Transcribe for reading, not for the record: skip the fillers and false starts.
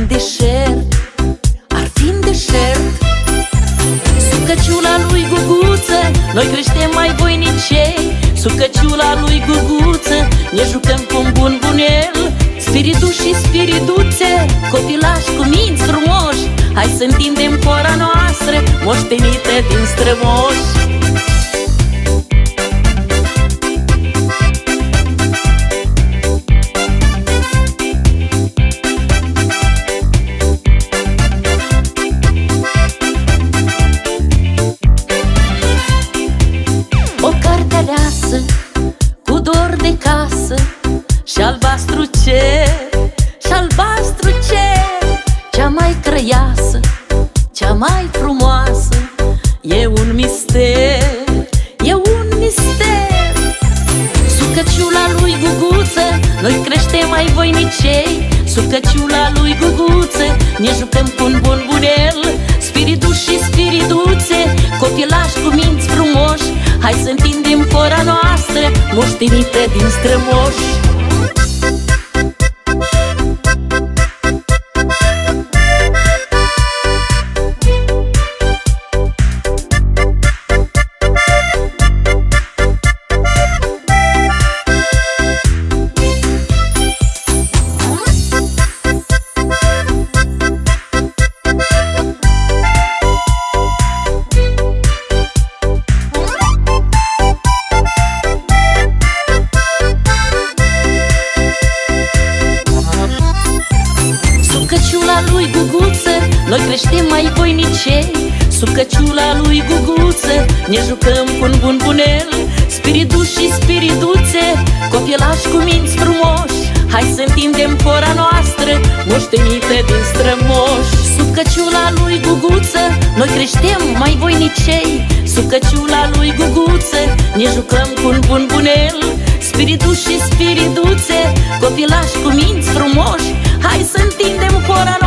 în deșert, ar fi în deșert. Sucăciula lui Guguță, noi creștem mai voinicei. Sucăciula lui Guguță, ne jucăm cu un bun bunel. Spiriduși și spiriduțe, copilași cu minți frumoși, hai să întindem cora noastră, moștenită din strămoși. O cărtăreasă cu dor de casă și albastru cer, și albastru cer. Cea mai crăiasă, cea mai frumoasă, e un mister, e un mister. Sucăciula lui Guguță, noi creștem mai voinicei. Sucăciula lui Guguță, ne jucăm cu un bun bunel. Spiriduși și spiriduțe, copilași cu minți frumoși, hai să întindem cora noastră, moștenită din strămoși. Sucăciula lui Guguță, noi creștem mai voinicei. Sucăciula lui Guguță, ne jucăm cu un bun bunel. Spiriduși și spiriduțe, copilași cu minți frumoși, hai să întindem cora noastră, moștenită din strămoși. Sucăciula lui Guguță, noi creștem mai voinicei. Sucăciula lui Guguță, ne jucăm cu un bun bunel. Spiriduși și spiriduțe, copilași cu minți frumoși, hai să întindem cora noastră,